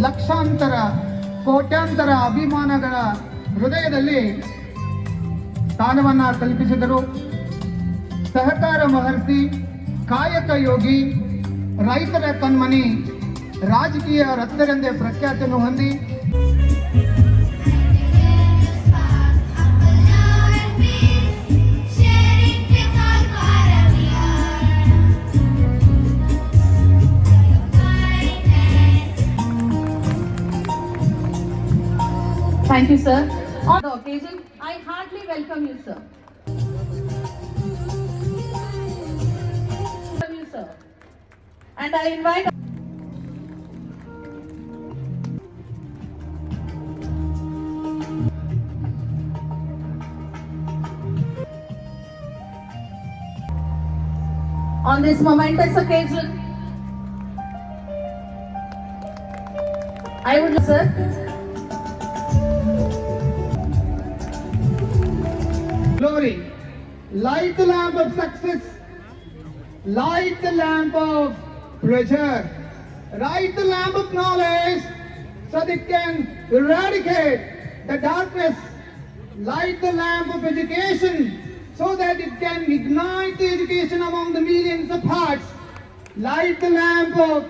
ಲಕ್ಷಾಂತರ ಕೋಟ್ಯಾಂತರ ಅಭಿಮಾನಗಳ ಹೃದಯದಲ್ಲಿ ಸ್ಥಾನವನ್ನ ಕಲ್ಪಿಸಿದರು. ಸಹಕಾರ ಮಹರ್ಷಿ, ಕಾಯಕ ಯೋಗಿ, ರೈತರ ಕಣ್ಮಣಿ, ರಾಜಕೀಯ ರತ್ನರೆಂದೇ ಪ್ರಖ್ಯಾತಿಯನ್ನು ಹೊಂದಿ Thank you, sir. On the occasion, I heartily welcome you, sir. Welcome you, sir. And I invite on this momentous occasion, I would, sir. Glory, light the lamp of success, light the lamp of pleasure, light the lamp of knowledge so that it can eradicate the darkness, light the lamp of education so that it can ignite the education among the millions of hearts, light the lamp of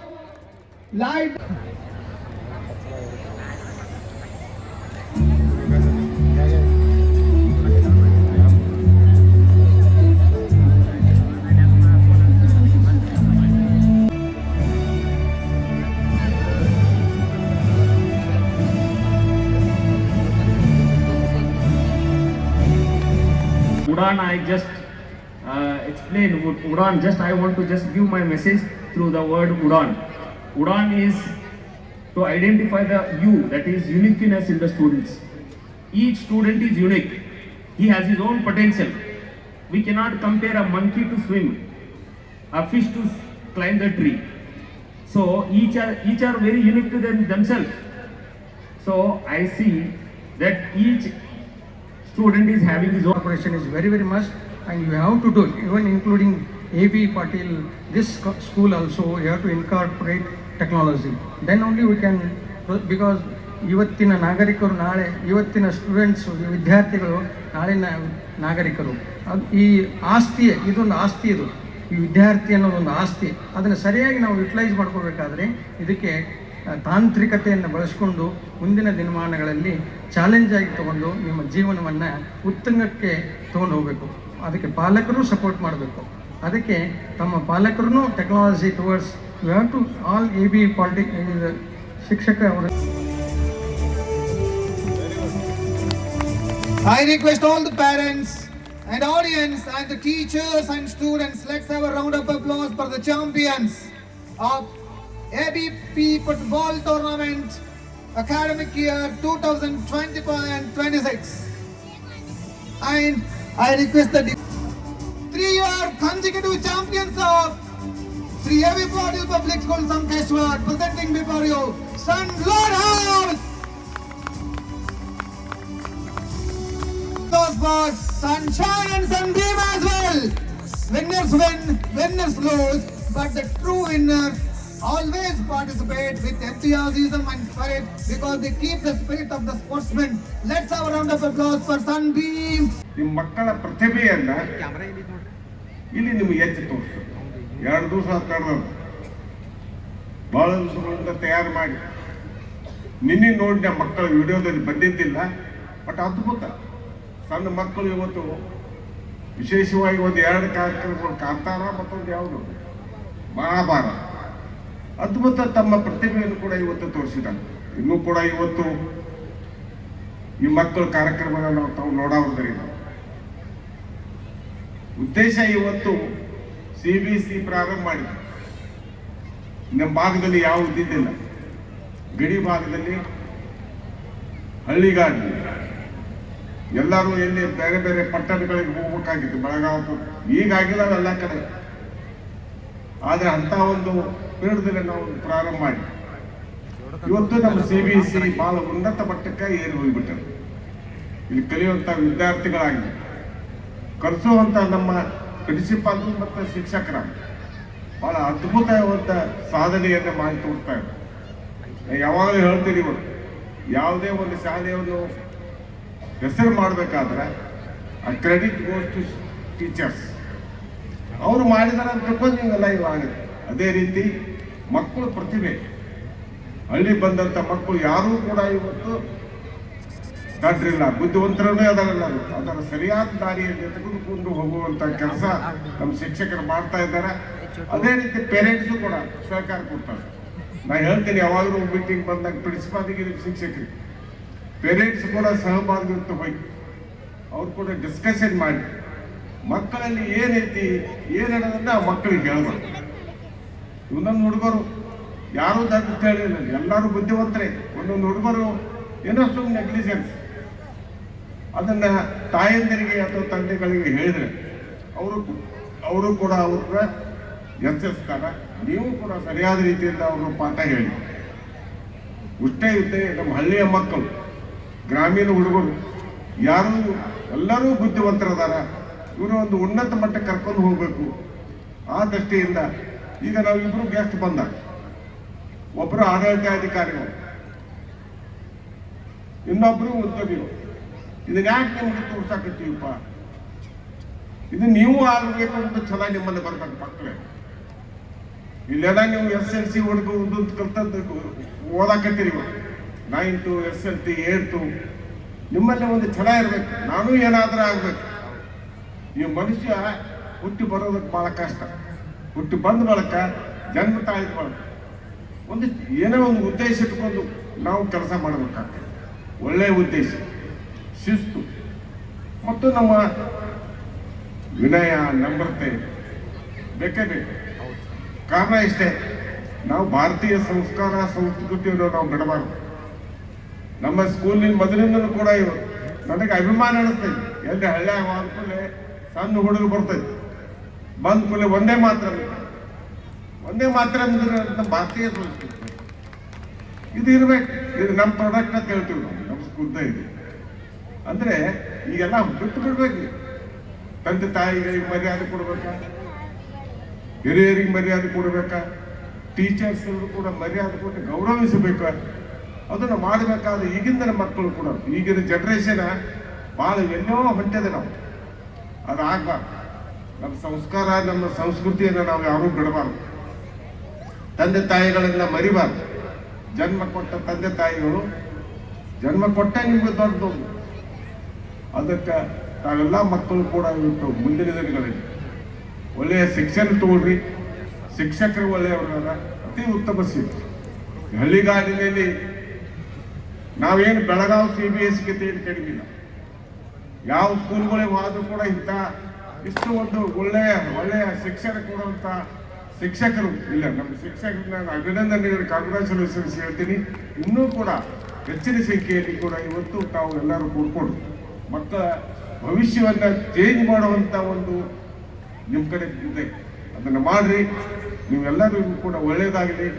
light. Udan, I just explain Udan. Just I want to just give my message through the word Udan. Udan is to identify the you, that is uniqueness in the students. Each student is unique. He has his own potential. We cannot compare a monkey to swim, a fish to climb the tree. So each are very unique to themselves. So I see that each student is having his own. Corporation is very much, and you have to do it, even including AB Patil, this school also, you have to incorporate technology. Then only we can, because ಇವತ್ತಿನ ನಾಗರಿಕರು ನಾಳೆ, ಇವತ್ತಿನ students ವಿದ್ಯಾರ್ಥಿಗಳು ನಾಳಿನ ನಾಗರಿಕರು. ಅದು ಈ ಆಸ್ತಿಯೇ, ಇದೊಂದು ಆಸ್ತಿ, ಇದು ಈ ವಿದ್ಯಾರ್ಥಿ ಅನ್ನೋದೊಂದು ಆಸ್ತಿ. ಅದನ್ನು ಸರಿಯಾಗಿ ನಾವು ಯುಟಿಲೈಸ್ ಮಾಡ್ಕೋಬೇಕಾದ್ರೆ ಇದಕ್ಕೆ ತಾಂತ್ರಿಕತೆಯನ್ನು ಬಳಸ್ಕೊಂಡು ಮುಂದಿನ ದಿನಮಾನಗಳಲ್ಲಿ ಚಾಲೆಂಜ್ ಆಗಿ ತಗೊಂಡು ನಿಮ್ಮ ಜೀವನವನ್ನು ಉತ್ತುಂಗಕ್ಕೆ ತೊಗೊಂಡು ಹೋಗಬೇಕು. ಅದಕ್ಕೆ ಪಾಲಕರು ಸಪೋರ್ಟ್ ಮಾಡಬೇಕು. ಅದಕ್ಕೆ ತಮ್ಮ ಪಾಲಕರೂ technology towards you have to all AB ಶಿಕ್ಷಕ ಅವರ. I request all the parents and audience and the teachers and students, let's have a round of applause for the champions of ABP Football Tournament Academic Year 2025-26. And I request the 3-year consecutive champions of Sri A.B. Patil Public School Sankeshwar presenting before you Sun Lord House. Those for Sunshine and Sunbeam as well. Winners win, winners lose, but the true winners always participate with enthusiasm and spirit because they keep the spirit of the sportsman. Let's have a round of applause for Sunbeam. ನಿಮ್ಮ ಮಕ್ಕಳ ಪ್ರತಿಭೆಯನ್ನ ಇಲ್ಲಿ ನಿಮಗೆ ಎತ್ತಿ ತೋರಿಸ್ತಾರೆ. 2 ದಿವಸ ತಡೆದು ಭಾಳ ದಿವಸಗಳಿಂದ ತಯಾರು ಮಾಡಿ ನಿನ್ನೆ ನೋಡಿ ನಮ್ಮ ಮಕ್ಕಳ ವಿಡಿಯೋದಲ್ಲಿ ಬಂದಿದ್ದಿಲ್ಲ. ಬಟ್ ಅದ್ಭುತ. ಸಣ್ಣ ಮಕ್ಕಳು ಇವತ್ತು ವಿಶೇಷವಾಗಿ ಒಂದು 2 ಕಾರ್ಯಕ್ರಮಗಳು, ಕಾಂತಾರ ಮತ್ತೊಂದು ಯಾವುದು ಮಹಾಭಾರತ, ಅದ್ಭುತ ತಮ್ಮ ಪ್ರತಿಭೆಯನ್ನು ಕೂಡ ಇವತ್ತು ತೋರಿಸಿದ್ದಾರೆ. ಇನ್ನೂ ಕೂಡ ಇವತ್ತು ಈ ಮಕ್ಕಳ ಕಾರ್ಯಕ್ರಮಗಳನ್ನು ತಾವು ನೋಡೋದ್ರಿಂದ ಉದ್ದೇಶ ಇವತ್ತು CBSE ಪ್ರಾರಂಭ ಮಾಡಿದೆ. ನಮ್ಮ ಭಾಗದಲ್ಲಿ ಯಾವ ಇದ್ದಿದ್ದಿಲ್ಲ. ಗಡಿ ಭಾಗದಲ್ಲಿ ಹಳ್ಳಿಗಾಡಿ ಎಲ್ಲರೂ ಎಲ್ಲಿ ಬೇರೆ ಬೇರೆ ಪಟ್ಟಣಗಳಿಗೆ ಹೋಗ್ಬೇಕಾಗಿತ್ತು, ಬೆಳಗಾವಿ ಈಗಾಗಿಲ್ಲ ಎಲ್ಲ ಕಡೆ. ಆದರೆ ಅಂಥ ಒಂದು ಪೀಠದಲ್ಲಿ ನಾವು ಪ್ರಾರಂಭ ಮಾಡಿ ಇವತ್ತು ನಮ್ಮ CBSE ಬಹಳ ಉನ್ನತ ಮಟ್ಟಕ್ಕೆ ಏರಿ ಹೋಗಿಬಿಟ್ಟರು. ಇಲ್ಲಿ ಕಲಿಯುವಂಥ ವಿದ್ಯಾರ್ಥಿಗಳಾಗಿ ಕಲಿಸುವಂಥ ನಮ್ಮ ಪ್ರಿನ್ಸಿಪಾಲ್ ಮತ್ತು ಶಿಕ್ಷಕರ ಬಹಳ ಅದ್ಭುತವಾದ ಸಾಧನೆಯನ್ನು ಮಾಡಿ ತೋರ್ತಾ ಇದ್ದಾರೆ. ಯಾವಾಗಲೂ ಹೇಳ್ತೀನಿ ಇವರು, ಯಾವುದೇ ಒಂದು ಶಾಲೆಯನ್ನು ಹೆಸರು ಮಾಡಬೇಕಾದ್ರೆ ಆ ಕ್ರೆಡಿಟ್ ಗೋಸ್ ಟು ಟೀಚರ್ಸ್. ಅವರು ಮಾಡಿದಾರೆ ಅಂತ ತಿಳ್ಕೊಂಡು ನೀವೆಲ್ಲ ಇವಾಗುತ್ತೆ. ಅದೇ ರೀತಿ ಮಕ್ಕಳು ಪ್ರತಿಭೆ, ಹಳ್ಳಿ ಬಂದಂಥ ಮಕ್ಕಳು ಯಾರೂ ಕೂಡ ಇವತ್ತು ದಡ್ರಿಲ್ಲ, ಬುದ್ಧಿವಂತರೇ ಅದರಲ್ಲ. ಅದರ ಸರಿಯಾದ ದಾರಿಯಲ್ಲಿ ತೆಗೆದುಕೊಂಡು ಹೋಗುವಂಥ ಕೆಲಸ ನಮ್ಮ ಶಿಕ್ಷಕರು ಮಾಡ್ತಾ ಇದ್ದಾರೆ. ಅದೇ ರೀತಿ ಪೇರೆಂಟ್ಸು ಕೂಡ ಸಹಕಾರ ಕೊಡ್ತಾರೆ. ನಾನು ಹೇಳ್ತೀನಿ, ಯಾವಾಗಲೂ ಮೀಟಿಂಗ್ ಬಂದಾಗ ಪ್ರಿನ್ಸಿಪಾಲಿಗೆ ಶಿಕ್ಷಕರಿಗೆ ಪೇರೆಂಟ್ಸ್ ಕೂಡ ಸಹಭಾಗಿತ್ವ ಹೋಗಿ ಅವ್ರು ಕೂಡ ಡಿಸ್ಕಷನ್ ಮಾಡಿ ಮಕ್ಕಳಲ್ಲಿ ಏನೈತಿ ಏನೇನೋದನ್ನ ಆ ಮಕ್ಕಳಿಗೆ ಹೇಳ್ಬೇಕು. ಒಂದೊಂದು ಹುಡುಗರು ಯಾರೂ ದಡ್ಡ ಹೇಳಿಲ್ಲ, ಎಲ್ಲರೂ ಬುದ್ಧಿವಂತರೇ. ಒಂದೊಂದು ಹುಡುಗರು ಏನೋ ಸುಮ್ಮನೆ ನೆಗ್ಲಿಜೆನ್ಸ್, ಅದನ್ನ ತಾಯಂದಿರಿಗೆ ಅಥವಾ ತಂದೆಗಳಿಗೆ ಹೇಳಿದ್ರೆ ಅವರು ಕೂಡ ಅವ್ರನ್ನ ಎಚ್ಚರಿಸ್ತಾರೆ. ನೀವು ಕೂಡ ಸರಿಯಾದ ರೀತಿಯಿಂದ ಅವ್ರನ್ನ ಪಾಠ ಹೇಳಿ. ಇಷ್ಟೇ ಇದ್ದೇ ನಮ್ಮ ಹಳ್ಳಿಯ ಮಕ್ಕಳು, ಗ್ರಾಮೀಣ ಹುಡುಗರು ಯಾರು ಎಲ್ಲರೂ ಬುದ್ಧಿವಂತರದಾರ. ಇವರು ಒಂದು ಉನ್ನತ ಮಟ್ಟಕ್ಕೆ ಕರ್ಕೊಂಡು ಹೋಗ್ಬೇಕು. ಆ ದೃಷ್ಟಿಯಿಂದ ಈಗ ನಾವು ಇಬ್ರು ಗೆಸ್ಟ್ ಬಂದ, ಒಬ್ಬರು ಆಡಳಿತಾಧಿಕಾರಿಗಳು, ಇನ್ನೊಬ್ರು ಉದ್ಯೋಗಿಗಳು. ಇದನ್ನ ಯಾಕೆ ನಿಮ್ಗೆ ತೋರ್ಸಾಕತ್ತೀವಪ್ಪ? ಇದು ನೀವು ಆಗಬೇಕು ಅಂತ ಚೆನ್ನಾಗಿ ನಿಮ್ಮಲ್ಲಿ ಬರ್ಬೇಕು ಮಕ್ಕಳೇ. ಇಲ್ಲೆಲ್ಲ ನೀವು SLC ಹುಡುಗ ಒಂದೊಂದು ಕಲ್ತಂತ ಓದಾಕತ್ತೀರಿ, 9th SLC 8th. ನಿಮ್ಮಲ್ಲಿ ಒಂದು ಛಲ ಇರ್ಬೇಕು, ನಾನು ಏನಾದ್ರೂ ಆಗ್ಬೇಕು. ಈ ಮನುಷ್ಯ ಹುಟ್ಟಿ ಬರೋದಕ್ಕೆ ಬಹಳ ಕಷ್ಟ. ಹುಟ್ಟಿ ಬಂದ ಬಳಕ ಜನ್ಮ ತಾಳಿದ ಬಳಕ ಒಂದು ಏನೋ ಒಂದು ಉದ್ದೇಶ ಇಟ್ಕೊಂಡು ನಾವು ಕೆಲಸ ಮಾಡಬೇಕಾಗ್ತದೆ. ಒಳ್ಳೆಯ ಉದ್ದೇಶ, ಶಿಸ್ತು ಮತ್ತು ನಮ್ಮ ವಿನಯ, ನಮ್ರತೆ ಬೇಕೇ ಬೇಕು. ಕಾರಣ ಇಷ್ಟೇ, ನಾವು ಭಾರತೀಯ ಸಂಸ್ಕಾರ ಸಂಸ್ಕೃತಿಯನ್ನು ನಾವು ಬಿಡಬಾರ್ದು. ನಮ್ಮ ಸ್ಕೂಲಿನ ಮೊದಲಿಂದಲೂ ಕೂಡ ಇವರು ನನಗೆ ಅಭಿಮಾನ ಅನಿಸ್ತೈತಿ. ಎಲ್ಲಿ ಹಳ್ಳಿ ಆದ ಕೂಡಲೇ ಸಣ್ಣ ಹುಡುಗ ಬರ್ತೈತಿ, ಬಂದ ಕೂಡಲೇ ಒಂದೇ ಮಾತ್ರ ಅಂದ್ರೆ ನಮ್ಮ ಭಾರತೀಯ ಸಂಸ್ಕೃತಿ ಇದು ಇರ್ಬೇಕು. ಇದು ನಮ್ಮ ಪ್ರಾಡಕ್ಟ್ ಅಂತ ಹೇಳ್ತೀವಿ ನಾವು, ನಮ್ಮ ಸ್ಕೂಲ್ದ ಇದೆ ಅಂದ್ರೆ ಈಗೆಲ್ಲ ಬಿಟ್ಟು ಬಿಡ್ಬೇಕು. ತಂದೆ ತಾಯಿಗಳಿಗೆ ಮರ್ಯಾದೆ ಕೊಡ್ಬೇಕಾ, ಹಿರಿಯರಿಗೆ ಮರ್ಯಾದೆ ಕೊಡ್ಬೇಕಾ, ಟೀಚರ್ಸ್ ಕೂಡ ಮರ್ಯಾದೆ ಕೊಟ್ಟು ಗೌರವಿಸಬೇಕು. ಅದನ್ನು ಮಾಡಬೇಕಾದ್ರೆ ಈಗಿನ ಮಕ್ಕಳು ಕೂಡ, ಈಗಿನ ಜನ್ರೇಷನ್ ಭಾಳ ಎಲ್ಲೋ ಹೊಂಟಿದೆ. ನಾವು ಅದು ಆಗ್ಬಾರ್ದು. ನಮ್ಮ ಸಂಸ್ಕಾರ, ನಮ್ಮ ಸಂಸ್ಕೃತಿಯನ್ನು ನಾವು ಯಾರೂ ಬಿಡಬಾರ್ದು. ತಂದೆ ತಾಯಿಗಳನ್ನ ಮರಿಬಾರ್ದು. ಜನ್ಮ ಕೊಟ್ಟ ತಂದೆ ತಾಯಿಗಳು ಜನ್ಮ ಕೊಟ್ಟ ನಿಮ್ಗೆ ದೊಡ್ಡದು. ಅದಕ್ಕೆ ನಾವೆಲ್ಲ ಮಕ್ಕಳು ಕೂಡ ಇವತ್ತು ಮುಂದಿನ ದಿನಗಳಲ್ಲಿ ಒಳ್ಳೆಯ ಶಿಕ್ಷಣ ತಗೊಳ್ರಿ. ಶಿಕ್ಷಕರು ಒಳ್ಳೆಯವರ ಅತಿ ಉತ್ತಮ ಶಿಕ್ಷಕ. ಹಳ್ಳಿಗಾಡಿನಲ್ಲಿ ನಾವೇನು ಬೆಳಗಾವಿ CBSE ಏನು ಕಡಿಮೆ ಇಲ್ಲ. ಯಾವ ಸ್ಕೂಲ್ಗಳಿಗೆ ಹೋದ್ರೂ ಕೂಡ ಇಂಥ ಇಷ್ಟು ಒಂದು ಒಳ್ಳೆಯ ಶಿಕ್ಷಣ ಕೊಡುವಂಥ ಶಿಕ್ಷಕರು ಇಲ್ಲ. ನಮ್ಮ ಶಿಕ್ಷಕರನ್ನ ನಾನು ಅಭಿನಂದನೆಗಳು, ಕಾಂಗ್ರ್ಯಾಚುಲೇಷನ್ಸ್ ಹೇಳ್ತೀನಿ. ಇನ್ನೂ ಕೂಡ ಹೆಚ್ಚಿನ ಸಂಖ್ಯೆಯಲ್ಲಿ ಕೂಡ ಇವತ್ತು ತಾವು ಎಲ್ಲರೂ ಕೂಡ್ಕೊಂಡು ಮಕ್ಕಳ ಭವಿಷ್ಯವನ್ನು ಚೇಂಜ್ ಮಾಡುವಂಥ ಒಂದು ನಿಮ್ಮ ಕಡೆ ಇದೆ. ಅದನ್ನು ಮಾಡ್ರಿ. ನೀವೆಲ್ಲರಿಗೂ ಕೂಡ ಒಳ್ಳೆಯದಾಗಲಿ.